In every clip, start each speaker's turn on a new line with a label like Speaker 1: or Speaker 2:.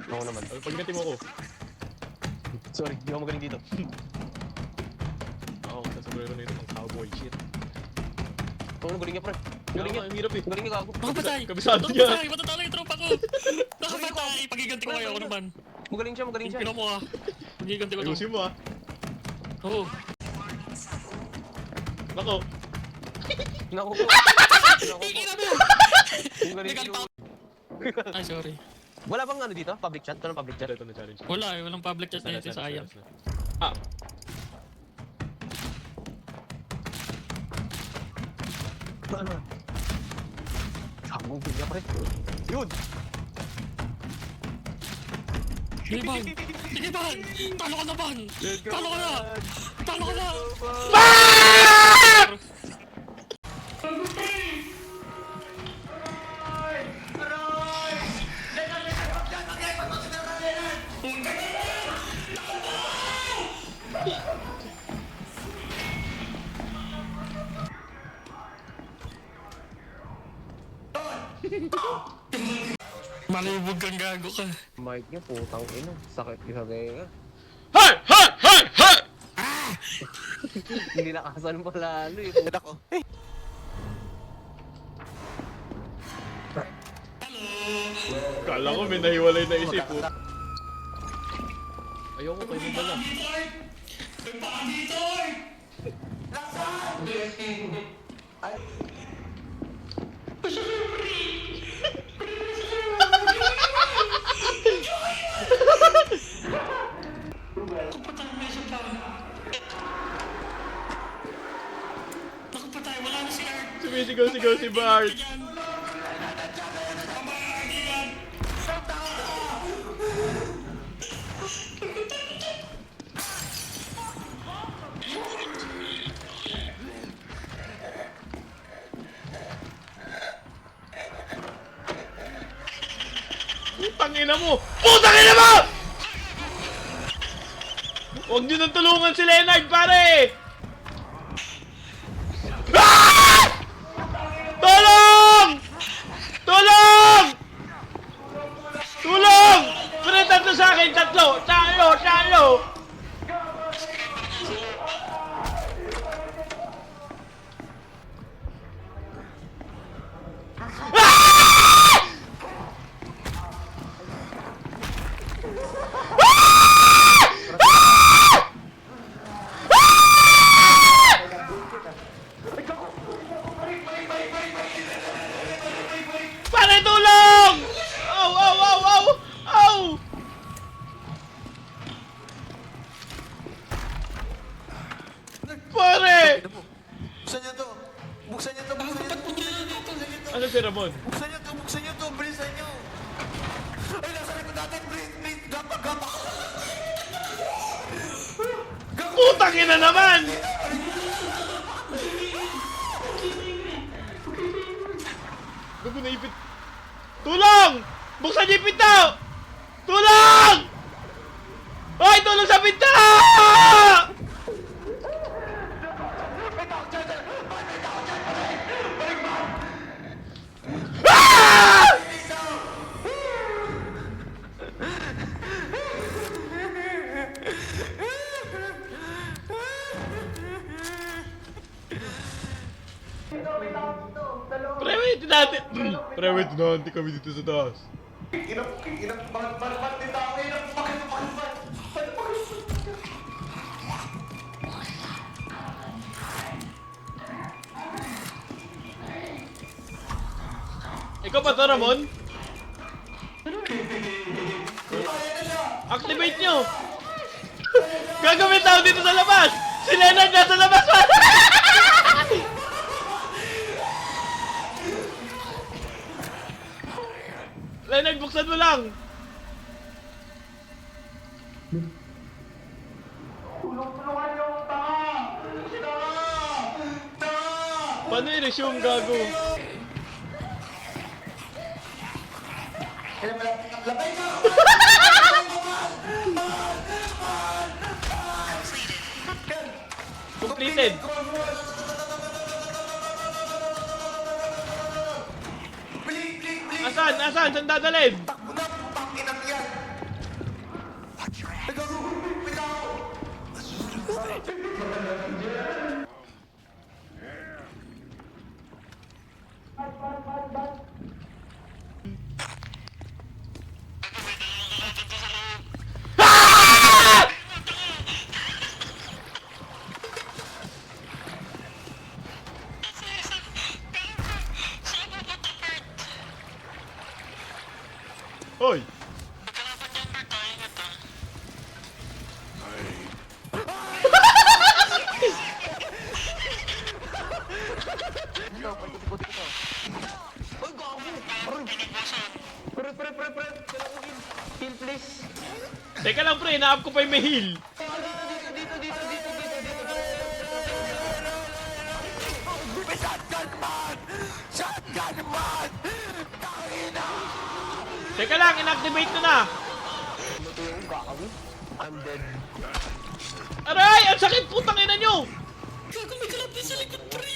Speaker 1: Ako naman.
Speaker 2: Pag nati mo ko.
Speaker 1: Sorry, di ako magaling dito.
Speaker 2: Ako, sa sombrero na ito ng cowboy shit.
Speaker 1: Oo, galing niya, pre. Galing niya.
Speaker 2: Ang hirap eh.
Speaker 1: Galing niya, gago.
Speaker 3: Nakapatay!
Speaker 2: Kabisado niya.
Speaker 3: Nakapatay! Matatalo yung tropa ko! Nakapatay! Pagiganti ko kayo ako naman.
Speaker 1: Magaling siya, magaling siya.
Speaker 3: Tingnan mo ah. Pagiganti ko to.
Speaker 2: Ayusin mo ah.
Speaker 3: Oo.
Speaker 2: Nako.
Speaker 1: Naku.
Speaker 3: Tingnan mo!
Speaker 1: Ang galing
Speaker 3: Legal pa
Speaker 1: siya.
Speaker 3: ako. Ay, sorry.
Speaker 1: Wala bang ano dito? Public chat? Ito ng public chat?
Speaker 2: Ito na challenge.
Speaker 3: Wala eh. Walang public chat na ito. Sayang.
Speaker 2: Ah.
Speaker 1: Ano? Sabong niya, pre. Yun!
Speaker 3: Sige ban! Sige ban! Talo ka na ban! Talo ka na! Talo ka na! Malibog kang gago ka.
Speaker 1: Mic niya, putang ino. Sakit yung sabi nga.
Speaker 2: Hay! Hay! Hay! Hay!
Speaker 1: Hindi nakasan pa lalo eh. Ako.
Speaker 2: Kala ko may nahiwalay na isip po. Ayoko kayo mo bala.
Speaker 3: Nakapatay! Wala na si Art!
Speaker 2: Sumisigaw-sigaw si Bart. Putang ina mo! Putang ina mo! Huwag niyo nang tulungan si Leonard, pare! Ah! Tulong! Tulong! Tulong! Pre, tatlo sa akin, tatlo! Talo! Talo! Pare, tulong! Ow, ow, ow, ow! Ow! Pare!
Speaker 4: Buksan niyo to! Buksan niyo to! Buksan niyo to!
Speaker 2: Ano si Ramon?
Speaker 4: Buksan niyo to! Buksan niyo to! Bilisan niyo! Ay, nasa likod natin! Please! Gapak! Gapak!
Speaker 2: Putang ina naman! Gago na ipit. Tulong! Buksan niyo yung pinto! Tulong! Hoy, tulong sa pinto! Ah! Pre, wait natin. Pre, wait natin kami dito sa taas.
Speaker 4: Bakit dito ako? Bakit?
Speaker 2: Ikaw pa to, Ramon? Activate nyo! Gagawin tao dito sa labas! Si Leonard nasa labas pa! Leonard, buksan mo lang!
Speaker 4: Tulungan niyo! Tanga!
Speaker 2: Paano i-resume, gago?
Speaker 4: Labay ka!
Speaker 2: Completed!
Speaker 4: Please!
Speaker 2: Asan? Asan? Saan dadalhin?
Speaker 4: Takbo na! Pakinang yan!
Speaker 2: Oy!
Speaker 3: Kalaban niyan, Bert, tayo ingat ha.
Speaker 1: Ito, paikot-ikot ito. Uy, gago!
Speaker 3: Pinagbasan.
Speaker 1: Pre. Kailangan ko heal. Heal, please.
Speaker 2: Teka lang pre, naap ko pa yung may heal.
Speaker 1: Dito.
Speaker 4: May shotgun man! Shotgun man! Tangina!
Speaker 2: Teka lang, inactivate ko na.
Speaker 1: Ito yung gago. I'm dead.
Speaker 2: Aray! Ang sakit putang ina nyo!
Speaker 3: Gago, may kalapit sa likod, pre.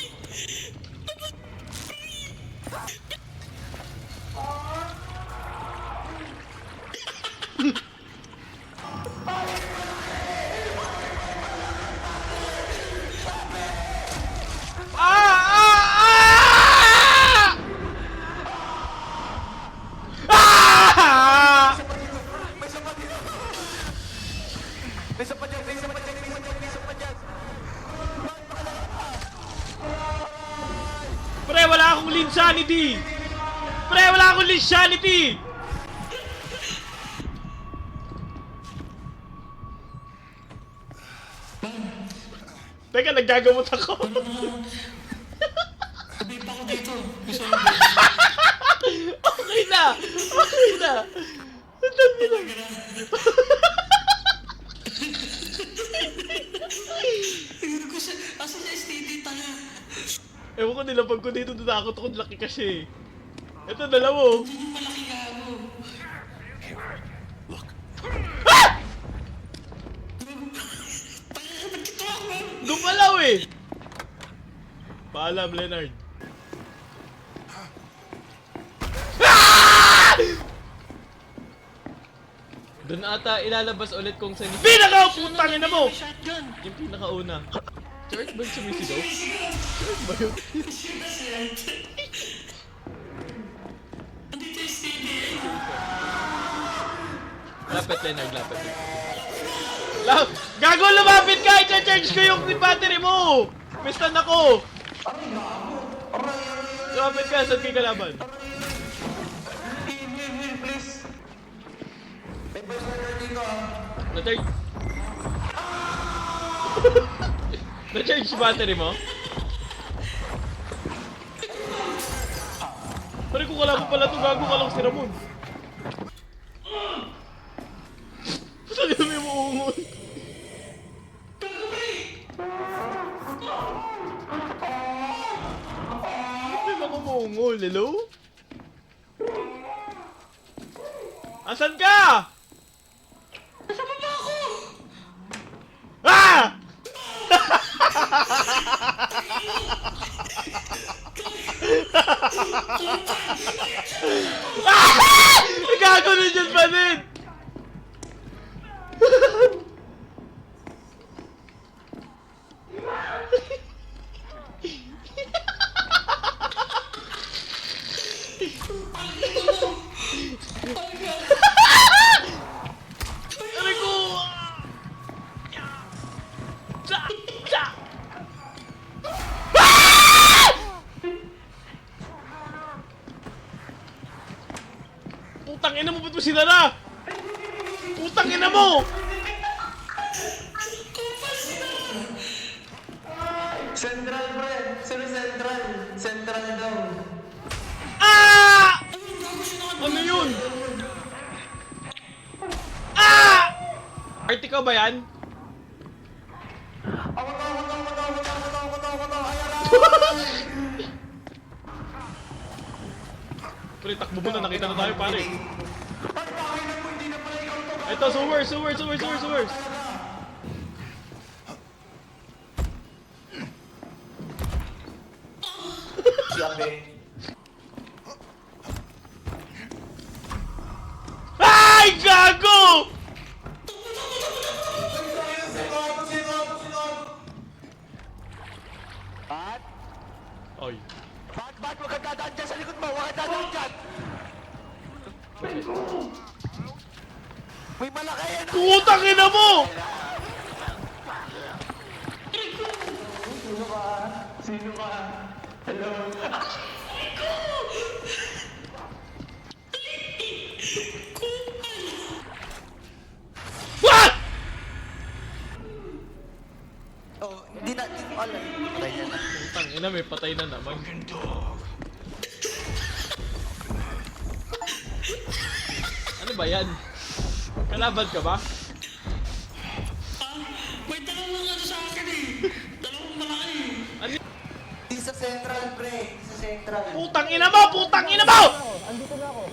Speaker 2: Ah! Ah!
Speaker 4: May isa pa dito! May isa pa dyan!
Speaker 2: Pre, wala akong insanity! Pre, wala akong insanity! Teka, naggagamot ako.
Speaker 3: Sabi pa ako dito. Gusto mo
Speaker 2: Okay na! Ang dami na.
Speaker 3: Asa na STD tanga?
Speaker 2: Ewan ko nilapag ko dito, natakot ako, laki kasi. Ito, dalawa.
Speaker 3: Hindi yung malaki gago.
Speaker 2: Gumalaw eh! Paalam, Leonard. Ah! Doon ata ilalabas ulit kung saan yung pinaka-putangin na mo!
Speaker 3: Shotgun.
Speaker 2: Yung pinakauna. George ba yung sumisigaw? George ba yun?
Speaker 3: Andito yung STD.
Speaker 2: Lapit, Leonard, lapit. Gago, lumapit ka! I-charge ko yung battery mo! May stand ako! Lumapit ka, saan kayo kalaban?
Speaker 1: Heal, please.
Speaker 4: May personal dito ah!
Speaker 2: Na-charge? Na-charge yung battery mo? Pare ko kalaban pala ito, gago ka lang si Ramon. Saan yung may muungon? May mga muungol, hello? Asan ka?
Speaker 3: Nasa baba ako!
Speaker 2: Ah! Gago na dyan pa din! Aray ko! Tsa! Tsa! Putang ina mo, ba't mo sinara? Putang ina mo!
Speaker 1: Central, pre. Sino central? Central daw.
Speaker 2: Ah! Ano yun? Ah! Artiko ba yan?
Speaker 4: Ako to!
Speaker 2: Pre, takbo mo na, nakita na tayo pare.
Speaker 4: Ay, pakailan mo! Hindi na pala ikaw to!
Speaker 2: Ito, sewers.
Speaker 4: Sabi.
Speaker 2: Ay, gago!
Speaker 4: Pat?
Speaker 2: Oy.
Speaker 4: Pat, huwag kang dadaan dyan sa likod mo! Huwag kang dadaan dyan! May malaki yan!
Speaker 2: Putang ina mo!
Speaker 1: Sino ka? Hello?
Speaker 2: na, may patay na naman. Ano ba yan? Kalaban ka ba?
Speaker 3: May dalawang ano sa akin eh. Dalawang malaki.
Speaker 2: Ano?
Speaker 4: Di sa central, pre. Di sa central.
Speaker 2: Putang ina mo! Putang ina mo!
Speaker 1: Andito na ako.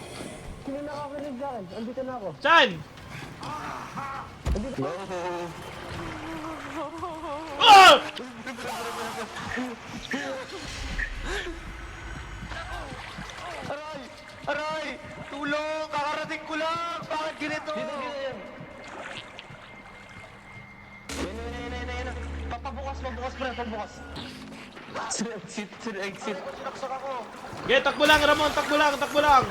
Speaker 1: Sino nakakinig sa akin? Andito na ako.
Speaker 2: Saan? Oh!
Speaker 4: Aray! Aray! Tulong! Kakarating ko lang! Bakit ganito?
Speaker 1: Dito, dito yan. Yan. Papabukas, pre, papabukas. Sino exit.
Speaker 4: Naksak ako!
Speaker 2: Okay, takbo lang Ramon, takbo lang.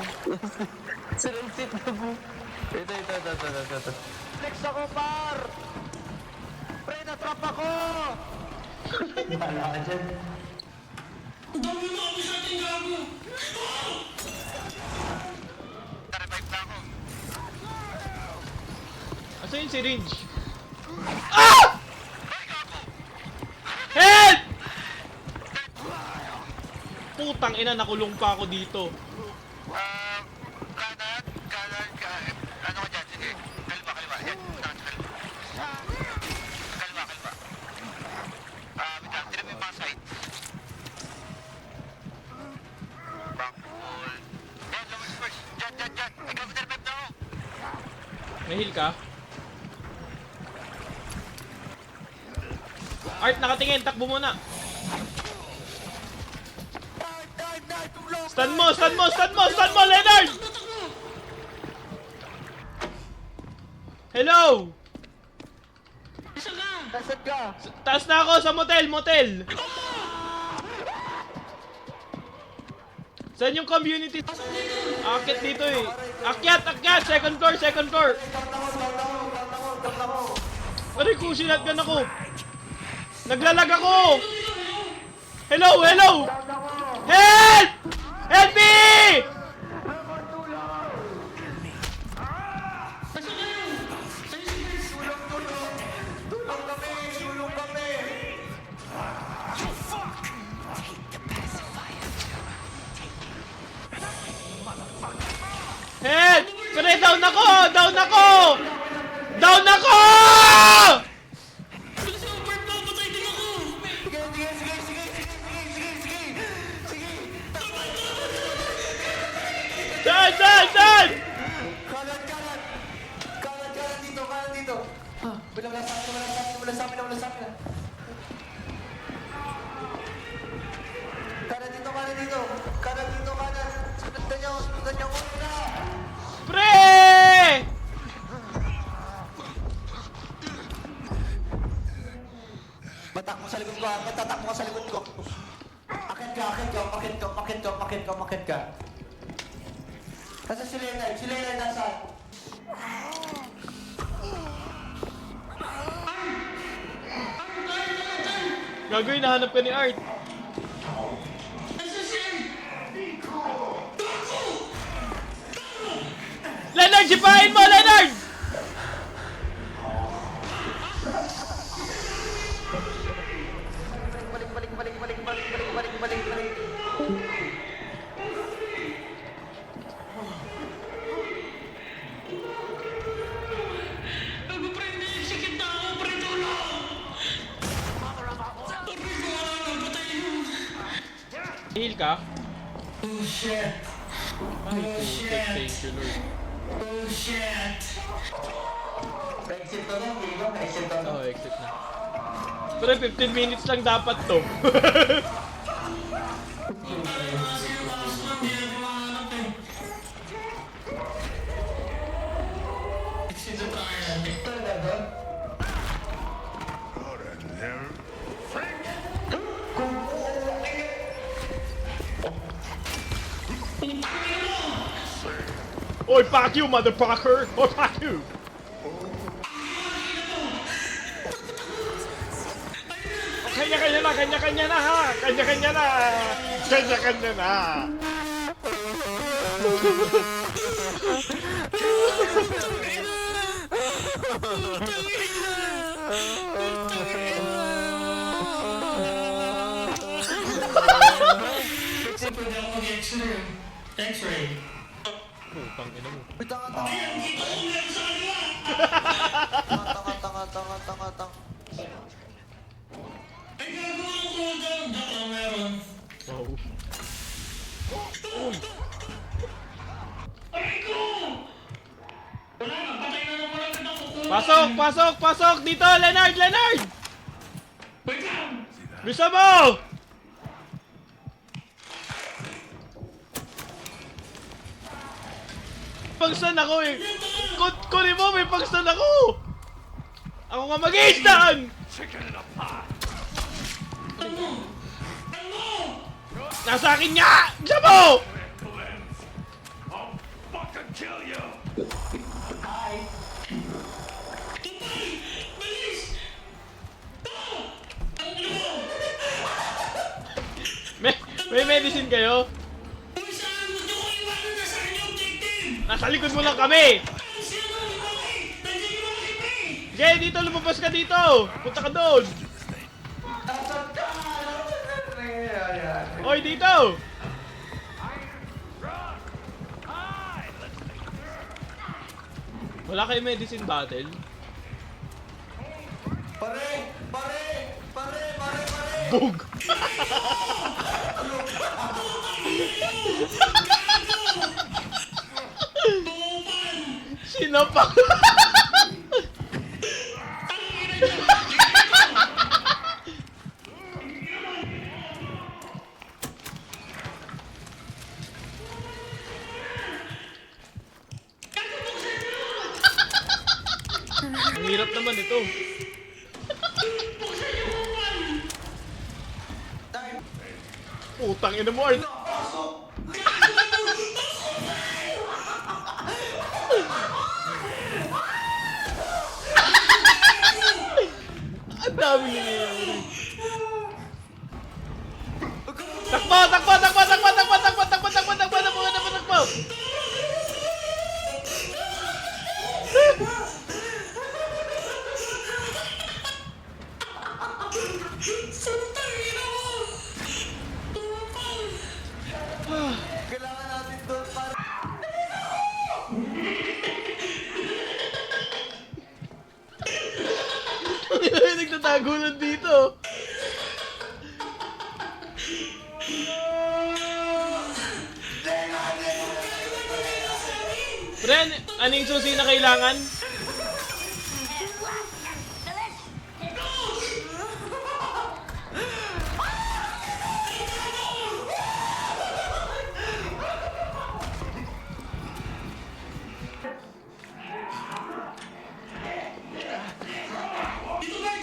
Speaker 1: Sino exit na po. Ito.
Speaker 4: Next ako, par! Pre, natrap ako!
Speaker 1: Bahala ka dyan.
Speaker 3: Ang dami na kami sa ating gago.
Speaker 4: Na-revive na ako.
Speaker 2: Asan yung syringe? Ah! Help! Putang ina, nakulong pa ako dito.
Speaker 4: Kanan, ano ka dyan? Sige, kaliwa. Yan, punta ka sa kaliwa. Kaliwa. Wait lang, tinan mo yung mga side. Backball. Yan, lowest first. Dyan. Ikaw, revive na ako.
Speaker 2: May heal ka? Art, nakatingin, takbo muna.
Speaker 4: Dive, tulong!
Speaker 2: Stun mo, Leonard! Hello!
Speaker 3: Isa na.
Speaker 4: Nasaan ka?
Speaker 2: Taas na ako sa motel. Saan yung community? Akit dito eh. Akyat! Second floor. Aray ko, sinatgan ako. Naglalag ako. Hello! Help! Help me!
Speaker 4: Tulong kami!
Speaker 2: Help! Kaya down ako!
Speaker 3: Bilis mo, Bert, papatay din ako.
Speaker 4: Sige!
Speaker 2: Saan?
Speaker 4: Kanan dito! Wala sa amin. Kanan dito! Sundan niyo ako na!
Speaker 2: Pre!
Speaker 4: Matakbo sa likod ko! Akit ka! Nasa si Leonard nasaan?
Speaker 2: Gagawin, nahanap ka ni Art. Leonard, sipain mo, Leonard!
Speaker 4: Balik.
Speaker 3: Bago, pre, naisikip na ako, pre, tulong. Pre, wala na, patayin mo.
Speaker 2: Heal ka?
Speaker 3: Oh, shit.
Speaker 2: Ay, putik, thank you, Lord.
Speaker 3: Oh, shit.
Speaker 4: Exit to na, di ba? Exit to na.
Speaker 2: Oh, exit na. Pero 15 minutes lang dapat to. Oy, fuck you, motherfucker! Oy, fuck you! Kanya-kanya na ha! Kanya-kanya na!
Speaker 3: X-ray.
Speaker 2: Putang ina mo.
Speaker 4: Uy, tanga.
Speaker 3: Ayan, dito ko meron sa kanila.
Speaker 4: Tanga.
Speaker 3: Ay, gagawa ng cooldown. Joke lang meron.
Speaker 2: Wow.
Speaker 3: Aray ko! Wala na, patay na naman agad ang kukuha.
Speaker 2: Pasok! Dito, Leonard!
Speaker 3: Wait lang!
Speaker 2: Bisa mo! Pangsan ako eh! Kunin mo, may pangsan ako! Ako nga mag-i-stand! Nasa akin nga! Bisa mo!
Speaker 3: Bilis! Ang ino mo!
Speaker 2: May medicine kayo?
Speaker 3: Uy, saan mo nyo ko iwanan na sa kanyang objective?
Speaker 2: Nasa likod mo lang kami!
Speaker 3: Sino ang iwalay? Nandiyan yung mga kipi!
Speaker 2: Okay, dito, lumabas ka dito! Punta ka doon!
Speaker 1: Nasaan ka? Ayan.
Speaker 2: Oy, dito! Wala kayo medicine battle?
Speaker 4: Pare!
Speaker 2: Bug! Sinapak! Ang hirap naman ito. Putang ina mo, Art. Ang dami nangyayari. Takbo!
Speaker 3: Santang ina mo! Tumapal!
Speaker 4: Kailangan natin doon, pare.
Speaker 2: Nagtatago lang dito. Pre, anong susi na kailangan?
Speaker 3: Dito, Bart!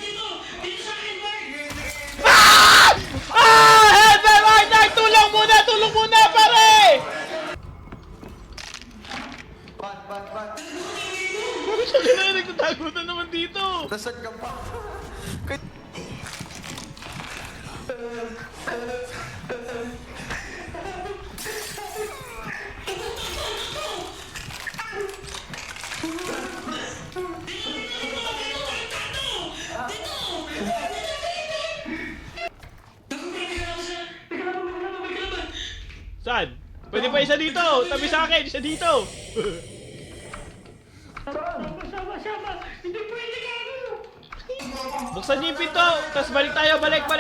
Speaker 3: Dito! Dito sa akin, Bart!
Speaker 2: Help! Art! Tulong muna, pare!
Speaker 4: Ban.
Speaker 2: Sabi na yun, nagtatago na naman dito.
Speaker 4: Nasaan ka pa?
Speaker 2: Saan? Pwede pa isa dito! Tabi sa akin! Isa dito!
Speaker 3: Hindi pwede ka!
Speaker 2: Buksan niyo yung pinto! Tapos balik tayo! Balik! Dito!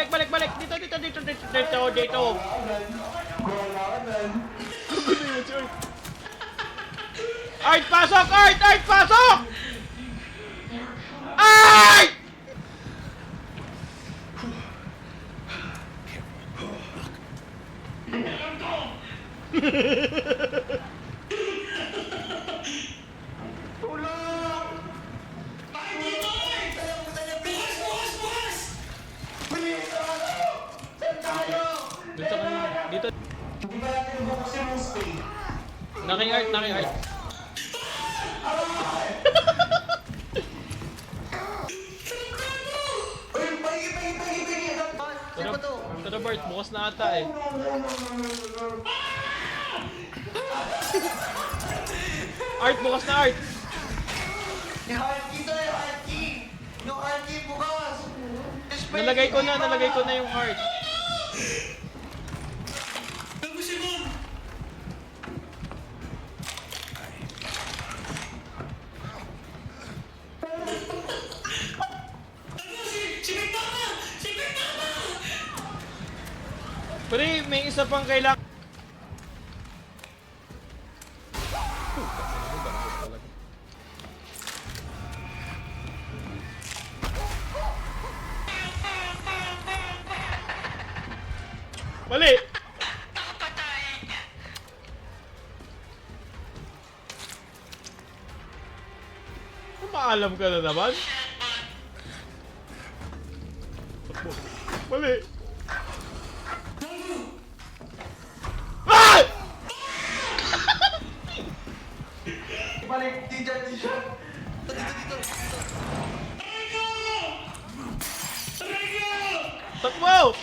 Speaker 2: Gugulo yun si Art. Art, pasok! Art! Pasok! Art!
Speaker 3: Bakit dito, Bart? Bukas!
Speaker 2: Dito sa kanina. Dito.
Speaker 1: Hindi ba natin buksan yung stay?
Speaker 2: Naking Art.
Speaker 1: Uy, pagi!
Speaker 4: Sino ba to?
Speaker 2: Tara Bart, bukas na ata eh. Art, bukas na Art!
Speaker 4: Yung Harky to, yung Harky! Yung Harky bukas!
Speaker 2: Nalagay ko na yung heart.
Speaker 3: Gago si Mom!
Speaker 2: Pre, may isa pang kailangan. Mali! Maalam ka na naman. Mali! Ah!
Speaker 1: Balik, di dyan.
Speaker 4: Dito, dito.
Speaker 2: Takbo!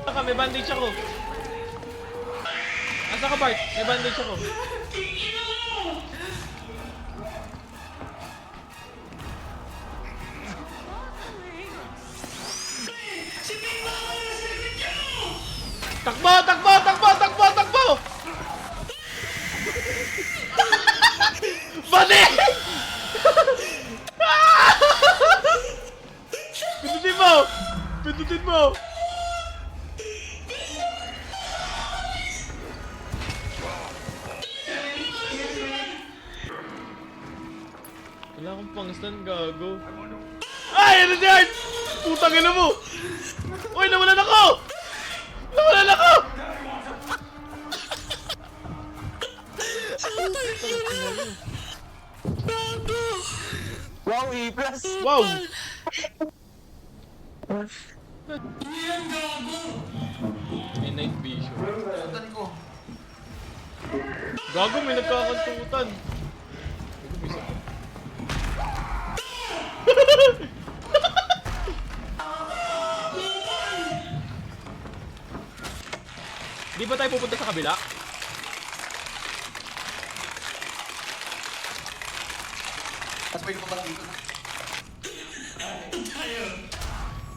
Speaker 2: Saka, may bandage ako. Asa ka, Bart? May bandage ako. Takbo! Takbo! Takbo! Takbo! Takbo! Bali! Pindutin mo! Pindutin mo! Wala akong pang-stun, gago. Ay! Ano dyan? Putang ina mo! Uy! Nawalan ako! Nawalan ako!
Speaker 1: Wow, E+.
Speaker 2: Wow! May night vision.
Speaker 4: Sundan ko.
Speaker 2: Gago, may nagkakantutan. Gago, may isa pa. Di ba tayo pupunta sa kabila?
Speaker 4: Tapos pwede pa ba dito?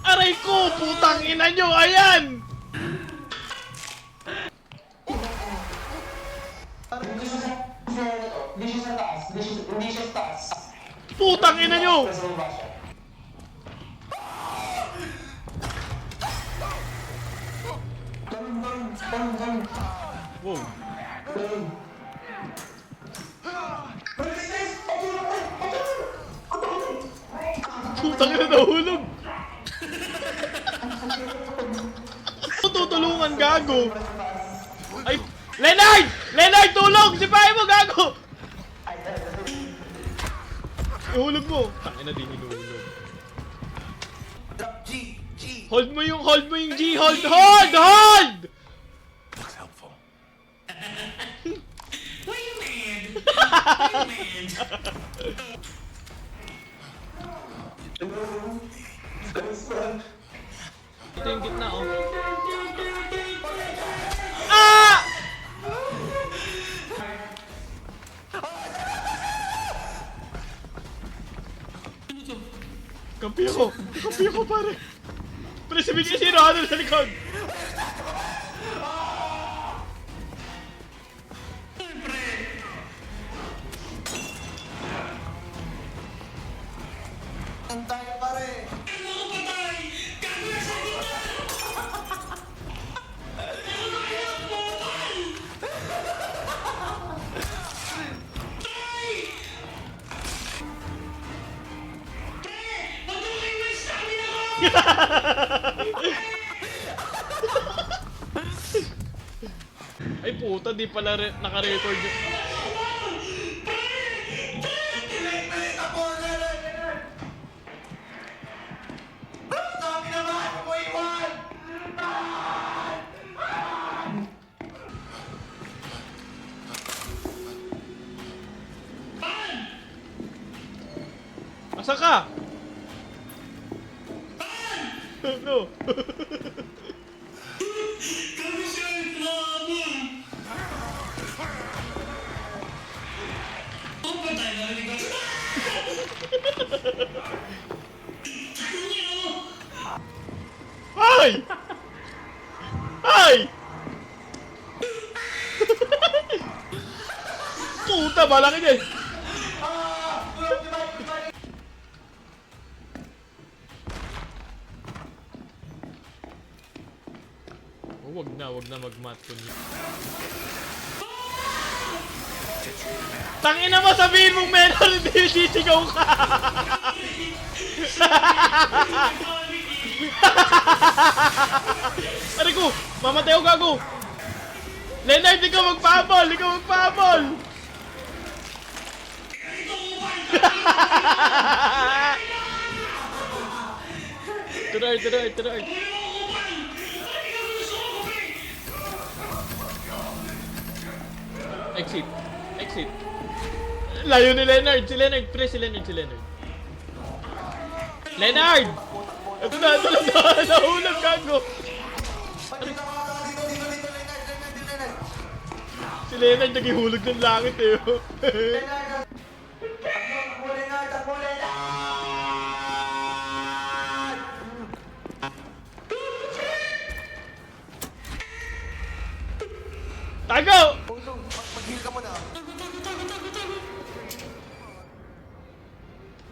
Speaker 2: Aray ko! Putang ina nyo! Ayan!
Speaker 1: Hindi siya sa taas. Hindi siya sa taas.
Speaker 2: Putang ina nyo!
Speaker 1: Sa baba siya. Ganun.
Speaker 2: Wow. Putang ina, nahulog! Tutulungan, gago! Ay! Leonard! Leonard, tulong! Sipahin mo, gago! Ihulog mo! Tangina, di hinulog.
Speaker 4: Drop G.
Speaker 2: Hold mo yung G! Hold! Hold!
Speaker 4: Looks helpful.
Speaker 2: Ito yung gitna, oh. Ah! Kampi ako! Kampi ako, pare! Pare, si Vicky Zero, ano sa likod?
Speaker 4: Ang tayo pare. Ay puta, di pala naka-record yun. Asa ka? No. Ay! Ay! Puta, malaki niya.
Speaker 2: Huwag na mag-mat ko niya. Tangina mo, sabihin mong menor, hindi sisigaw ka! Aray ko! Mamatay ako, gago! Leonard, ikaw magpahabol! Ikaw magpahabol! Tunar. Exit. Layo ni Leonard. Si Leonard. Leonard! Ito na. Nahulog, gago.
Speaker 4: Dito, Leonard.
Speaker 2: Si Leonard naghihulog ng langit eh.
Speaker 4: Takbo, Leonard.
Speaker 2: Tago!